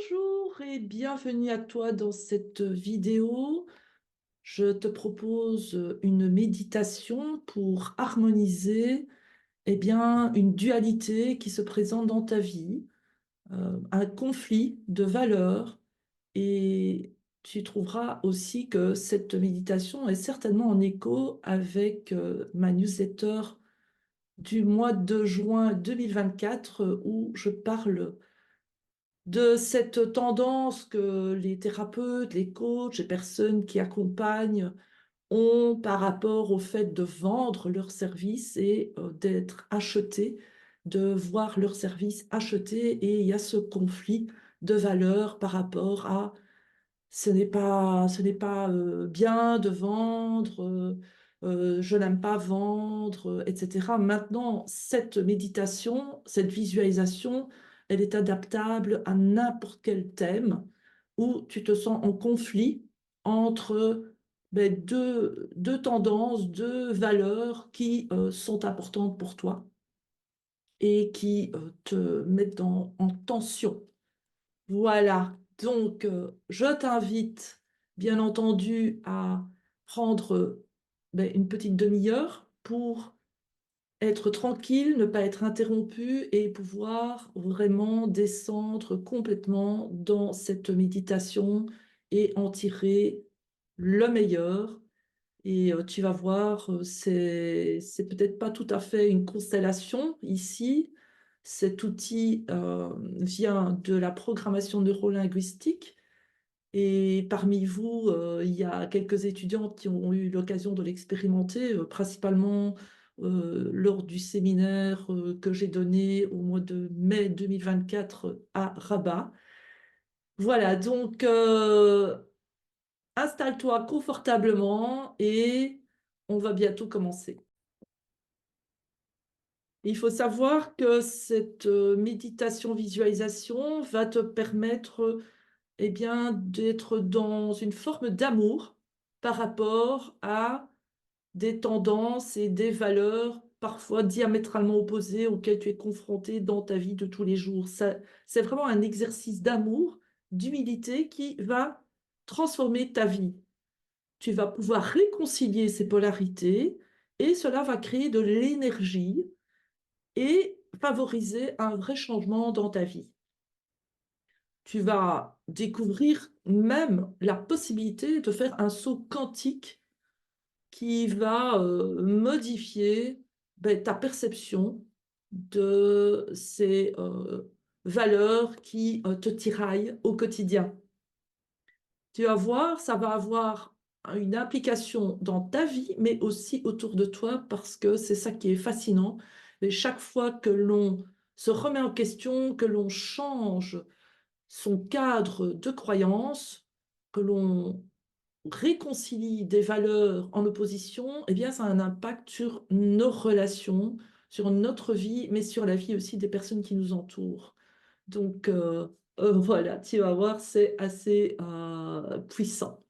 Bonjour et bienvenue à toi dans cette vidéo. Je te propose une méditation pour harmoniser une dualité qui se présente dans ta vie, un conflit de valeurs. Et tu trouveras aussi que cette méditation est certainement en écho avec ma newsletter du mois de juin 2024 où je parle de cette tendance que les thérapeutes, les coachs, les personnes qui accompagnent ont par rapport au fait de vendre leurs services et d'être achetés, de voir leurs services achetés. Et il y a ce conflit de valeurs par rapport à ce n'est pas bien de vendre, je n'aime pas vendre, etc. Maintenant, cette méditation, cette visualisation, elle est adaptable à n'importe quel thème où tu te sens en conflit entre deux tendances, deux valeurs qui sont importantes pour toi et qui te mettent en tension. Voilà, donc je t'invite bien entendu à prendre une petite demi-heure pour être tranquille, ne pas être interrompu et pouvoir vraiment descendre complètement dans cette méditation et en tirer le meilleur. Et tu vas voir, c'est peut-être pas tout à fait une constellation ici. Cet outil vient de la programmation neurolinguistique. Et parmi vous, il y a quelques étudiantes qui ont eu l'occasion de l'expérimenter, principalement lors du séminaire que j'ai donné au mois de mai 2024 à Rabat. Voilà, donc installe-toi confortablement et on va bientôt commencer. Il faut savoir que cette méditation-visualisation va te permettre d'être dans une forme d'amour par rapport à des tendances et des valeurs parfois diamétralement opposées auxquelles tu es confronté dans ta vie de tous les jours. C'est vraiment un exercice d'amour, d'humilité qui va transformer ta vie. Tu vas pouvoir réconcilier ces polarités et cela va créer de l'énergie et favoriser un vrai changement dans ta vie. Tu vas découvrir même la possibilité de faire un saut quantique qui va modifier ta perception de ces valeurs qui te tiraillent au quotidien. Tu vas voir, ça va avoir une implication dans ta vie, mais aussi autour de toi, parce que c'est ça qui est fascinant. Et chaque fois que l'on se remet en question, que l'on change son cadre de croyance, que l'on réconcilie des valeurs en opposition, eh bien, ça a un impact sur nos relations, sur notre vie, mais sur la vie aussi des personnes qui nous entourent. Donc, voilà, tu vas voir, c'est assez puissant.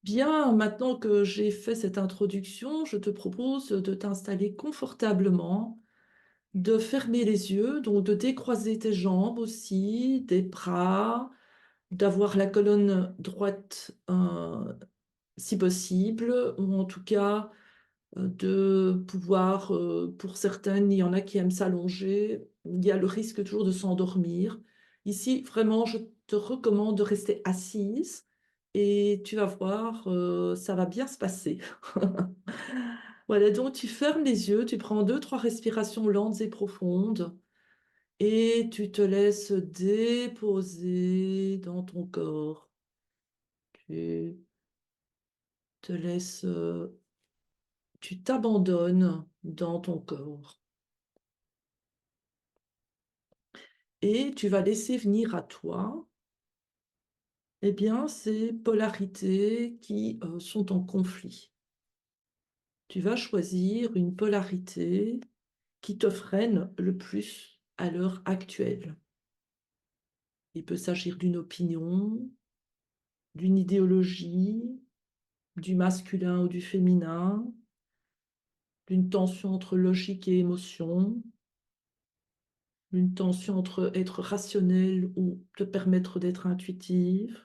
Bien, maintenant que j'ai fait cette introduction, je te propose de t'installer confortablement, de fermer les yeux, donc de décroiser tes jambes aussi, des bras, d'avoir la colonne droite si possible, ou en tout cas de pouvoir, pour certaines, il y en a qui aiment s'allonger, il y a le risque toujours de s'endormir. Ici, vraiment, je te recommande de rester assise et tu vas voir, ça va bien se passer. Voilà, donc tu fermes les yeux, tu prends deux, trois respirations lentes et profondes et tu te laisses déposer dans ton corps. Tu te laisses, tu t'abandonnes dans ton corps. Et tu vas laisser venir à toi, ces polarités qui sont en conflit. Tu vas choisir une polarité qui te freine le plus à l'heure actuelle. Il peut s'agir d'une opinion, d'une idéologie, du masculin ou du féminin, d'une tension entre logique et émotion, Une tension entre être rationnel ou te permettre d'être intuitive.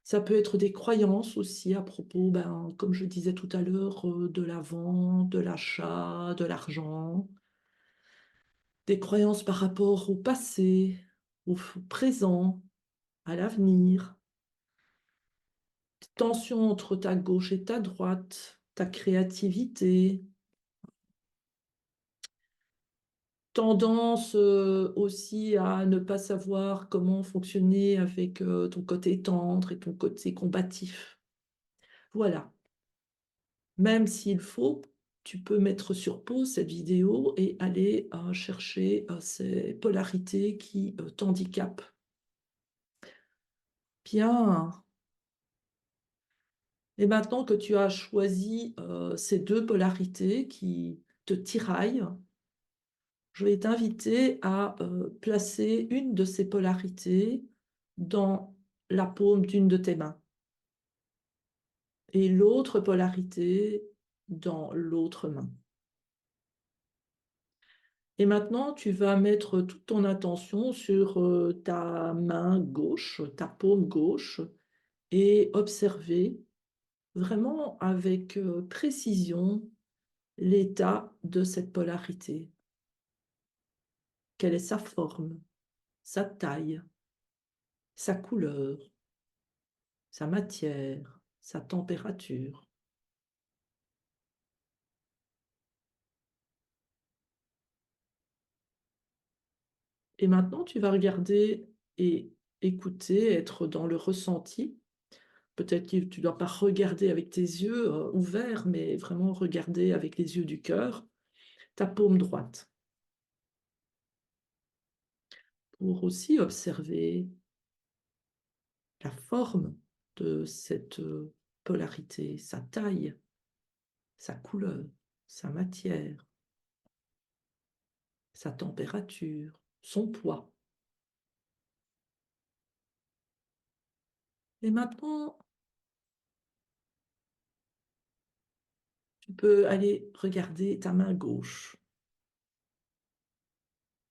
Ça peut être des croyances aussi à propos, ben, comme je disais tout à l'heure, de la vente, de l'achat, de l'argent. Des croyances par rapport au passé, au présent, à l'avenir. Tension entre ta gauche et ta droite, ta créativité. Tendance, aussi à ne pas savoir comment fonctionner avec, ton côté tendre et ton côté combatif. Voilà. Même s'il faut, tu peux mettre sur pause cette vidéo et aller, chercher, ces polarités qui, t'handicapent. Bien. Et maintenant que tu as choisi, ces 2 polarités qui te tiraillent, je vais t'inviter à, placer une de ces polarités dans la paume d'une de tes mains et l'autre polarité dans l'autre main. Et maintenant, tu vas mettre toute ton attention sur, ta main gauche, ta paume gauche et observer vraiment avec, précision l'état de cette polarité. Quelle est sa forme, sa taille, sa couleur, sa matière, sa température. Et maintenant, tu vas regarder et écouter, être dans le ressenti. Peut-être que tu ne dois pas regarder avec tes yeux, ouverts, mais vraiment regarder avec les yeux du cœur, ta paume droite, pour aussi observer la forme de cette, polarité, sa taille, sa couleur, sa matière, sa température, son poids. Et maintenant, tu peux aller regarder ta main gauche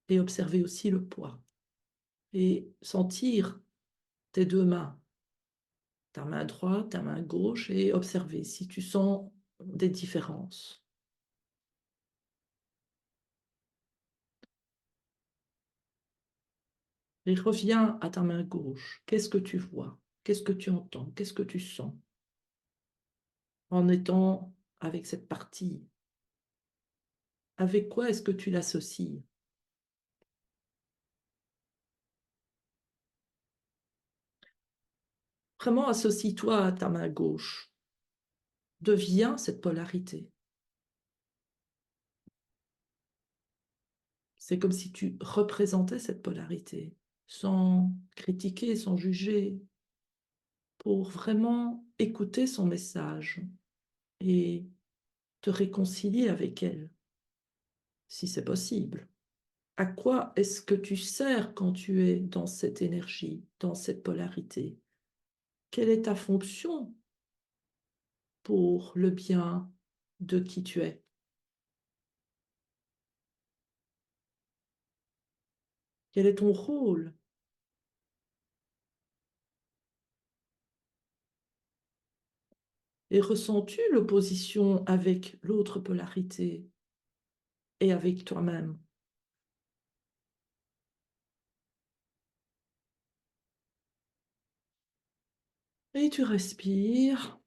et observer aussi le poids et sentir tes 2 mains, ta main droite, ta main gauche et observer si tu sens des différences. Et reviens à ta main gauche. Qu'est-ce que tu vois? Qu'est-ce que tu entends? Qu'est-ce que tu sens en étant avec cette partie? Avec quoi est-ce que tu l'associes? Vraiment associe-toi à ta main gauche. Deviens cette polarité. C'est comme si tu représentais cette polarité, sans critiquer, sans juger, pour vraiment écouter son message et te réconcilier avec elle, si c'est possible. À quoi est-ce que tu sers quand tu es dans cette énergie, dans cette polarité? Quelle est ta fonction pour le bien de qui tu es? Quel est ton rôle? Et ressens-tu l'opposition avec l'autre polarité et avec toi-même? Et tu respires.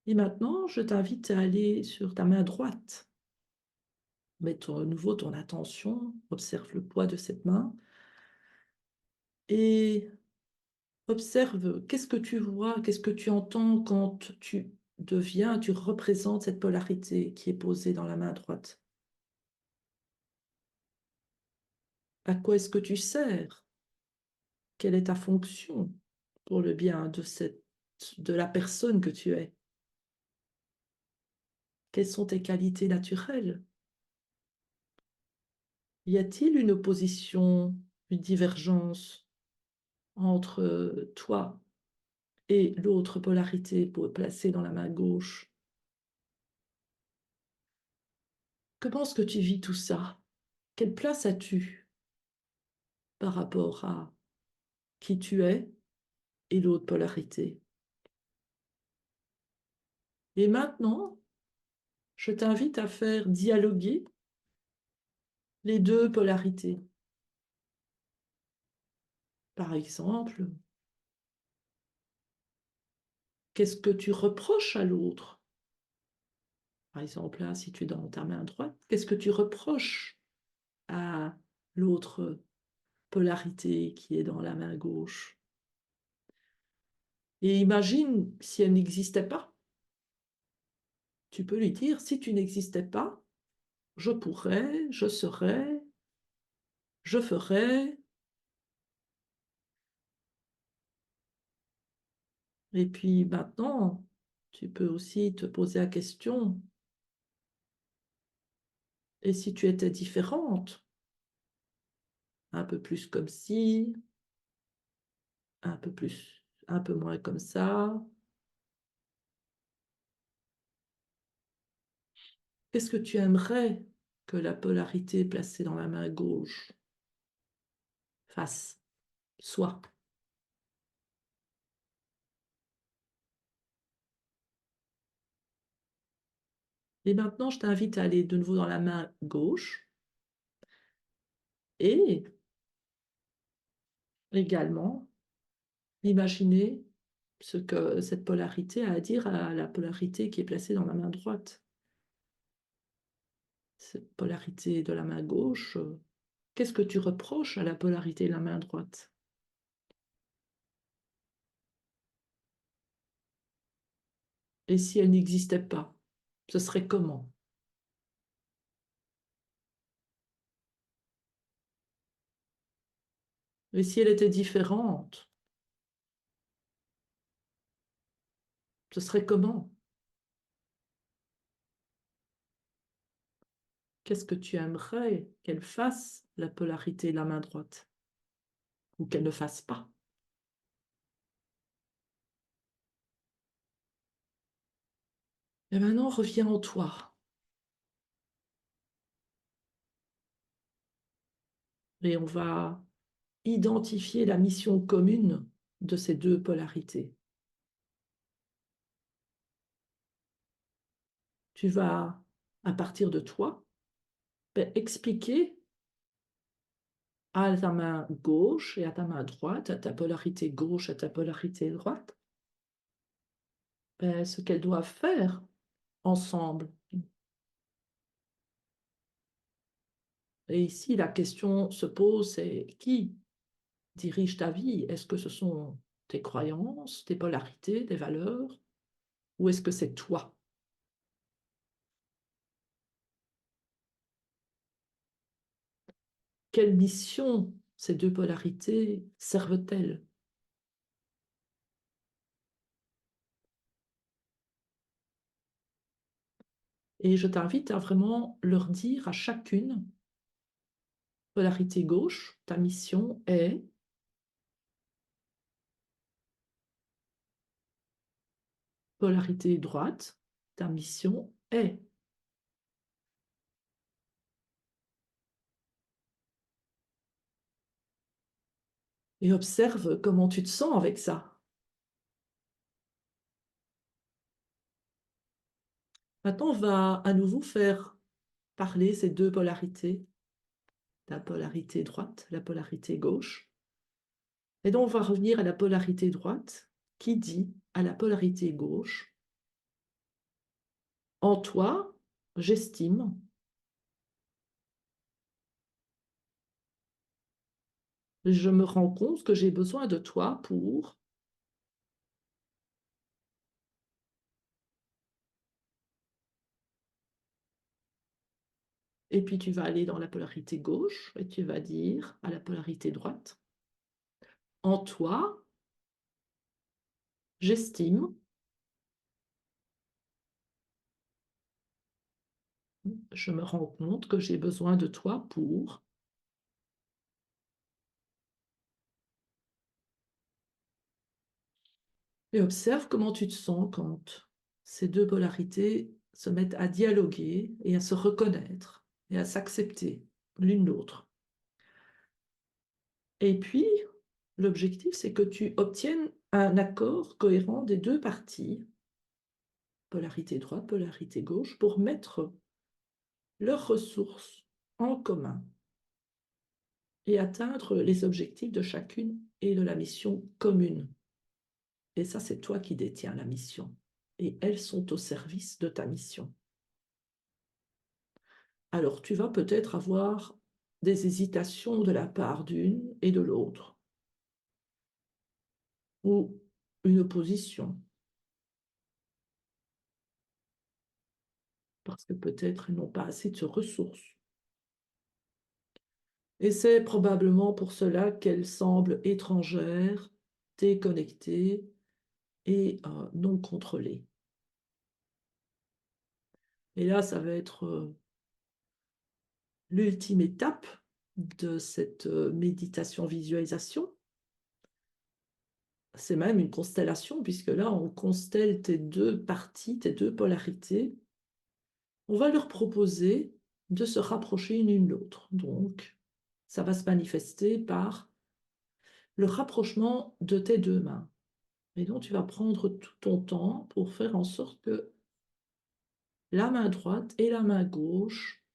Et maintenant, je t'invite à aller sur ta main droite. Mets à nouveau ton attention, observe le poids de cette main et observe qu'est-ce que tu vois, qu'est-ce que tu entends quand tu représentes cette polarité qui est posée dans la main droite. À quoi est-ce que tu sers? Quelle est ta fonction pour le bien de la personne que tu es? Quelles sont tes qualités naturelles? Y a-t-il une opposition, une divergence entre toi et l'autre polarité placée dans la main gauche? Comment est-ce que tu vis tout ça? Quelle place as-tu par rapport à qui tu es et l'autre polarité? Et maintenant, je t'invite à faire dialoguer les deux polarités. Par exemple, qu'est-ce que tu reproches à l'autre? Par exemple, là, si tu es dans ta main droite, qu'est-ce que tu reproches à l'autre polarité qui est dans la main gauche? Et imagine si elle n'existait pas. Tu peux lui dire, si tu n'existais pas, je pourrais, je serais, je ferais. Et puis maintenant, tu peux aussi te poser la question, et si tu étais différente, un peu plus comme ci, un peu plus, un peu moins comme ça, qu'est-ce que tu aimerais que la polarité placée dans la main gauche fasse, soit? Et maintenant, je t'invite à aller de nouveau dans la main gauche et également imaginer ce que cette polarité a à dire à la polarité qui est placée dans la main droite. Cette polarité de la main gauche, qu'est-ce que tu reproches à la polarité de la main droite? Et si elle n'existait pas, ce serait comment? Et si elle était différente, ce serait comment? Qu'est-ce que tu aimerais qu'elle fasse, la polarité de la main droite, ou qu'elle ne fasse pas? Et maintenant, reviens en toi. Et on va identifier la mission commune de ces deux polarités. Tu vas, à partir de toi, expliquer à ta main gauche et à ta main droite, à ta polarité gauche, à ta polarité droite, ce qu'elles doivent faire ensemble. Et ici, la question se pose, c'est qui dirige ta vie? Est-ce que ce sont tes croyances, tes polarités, tes valeurs, ou est-ce que c'est toi? Quelle mission ces deux polarités servent-elles? Et je t'invite à vraiment leur dire à chacune, polarité gauche, ta mission est, polarité droite, ta mission est. Et observe comment tu te sens avec ça. Maintenant, on va à nouveau faire parler ces deux polarités, la polarité droite, la polarité gauche. Et donc, on va revenir à la polarité droite qui dit à la polarité gauche, en toi, j'estime, je me rends compte que j'ai besoin de toi pour, et puis tu vas aller dans la polarité gauche et tu vas dire à la polarité droite, en toi, j'estime, je me rends compte que j'ai besoin de toi pour, et observe comment tu te sens quand ces deux polarités se mettent à dialoguer et à se reconnaître et à s'accepter. l'une l'autre. Et puis, l'objectif, c'est que tu obtiennes un accord cohérent des deux parties, polarité droite, polarité gauche, pour mettre leurs ressources en commun et atteindre les objectifs de chacune et de la mission commune. Et ça, c'est toi qui détiens la mission. Et elles sont au service de ta mission. Alors, tu vas peut-être avoir des hésitations de la part d'une et de l'autre, ou une opposition, parce que peut-être elles n'ont pas assez de ressources. Et c'est probablement pour cela qu'elles semblent étrangères, déconnectées et non contrôlées. Et là, ça va être l'ultime étape de cette méditation-visualisation. C'est même une constellation, puisque là, on constelle tes deux parties, tes deux polarités. On va leur proposer de se rapprocher l'une l'autre. Donc, ça va se manifester par le rapprochement de tes deux mains. Et donc, tu vas prendre tout ton temps pour faire en sorte que la main droite et la main gauche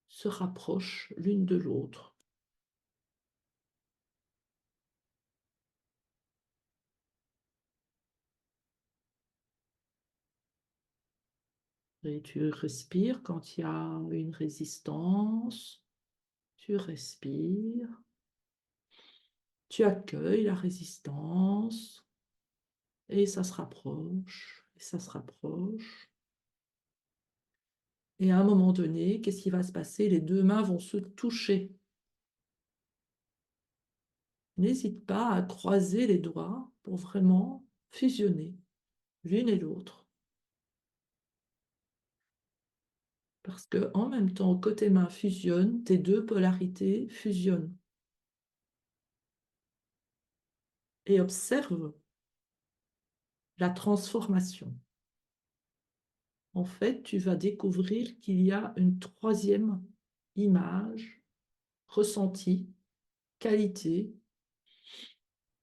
se rapprochent l'une de l'autre. Et tu respires quand il y a une résistance. Tu respires. Tu accueilles la résistance. Et ça se rapproche. Et ça se rapproche. Et à un moment donné, qu'est-ce qui va se passer? Les deux mains vont se toucher. N'hésite pas à croiser les doigts pour vraiment fusionner l'une et l'autre. Parce que en même temps que tes mains fusionnent, tes deux polarités fusionnent. Et observe la transformation. En fait, tu vas découvrir qu'il y a une troisième image, ressentie, qualité,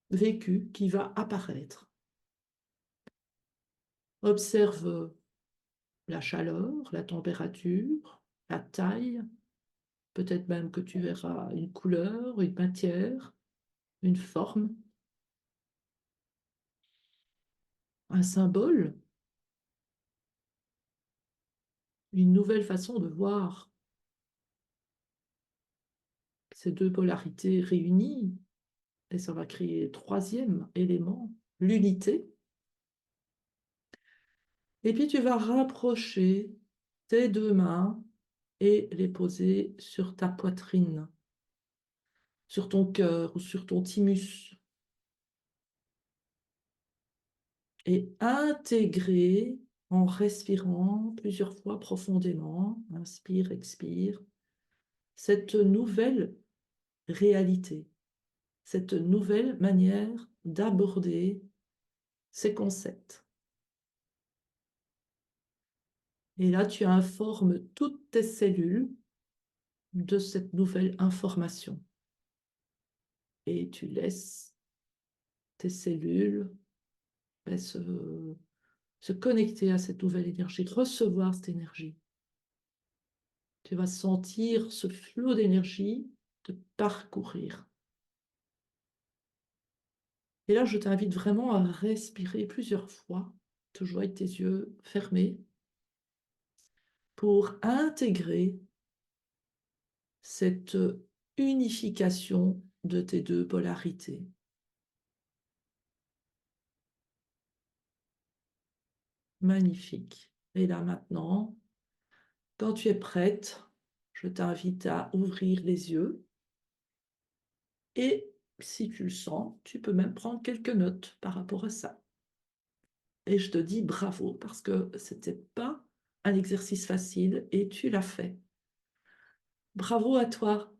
vécue, qui va apparaître. Observe la chaleur, la température, la taille, peut-être même que tu verras une couleur, une matière, une forme, un symbole, une nouvelle façon de voir ces deux polarités réunies, et ça va créer le troisième élément, l'unité. Et puis tu vas rapprocher tes deux mains et les poser sur ta poitrine, sur ton cœur ou sur ton thymus. Et intégrer en respirant plusieurs fois profondément, inspire, expire, cette nouvelle réalité, cette nouvelle manière d'aborder ces concepts. Et là, tu informes toutes tes cellules de cette nouvelle information. Et tu laisses tes cellules se connecter à cette nouvelle énergie, recevoir cette énergie. Tu vas sentir ce flot d'énergie te parcourir. Et là, je t'invite vraiment à respirer plusieurs fois, toujours avec tes yeux fermés, pour intégrer cette unification de tes deux polarités. Magnifique. Et là maintenant, quand tu es prête, je t'invite à ouvrir les yeux et si tu le sens, tu peux même prendre quelques notes par rapport à ça. Et je te dis bravo parce que c'était pas un exercice facile et tu l'as fait. Bravo à toi.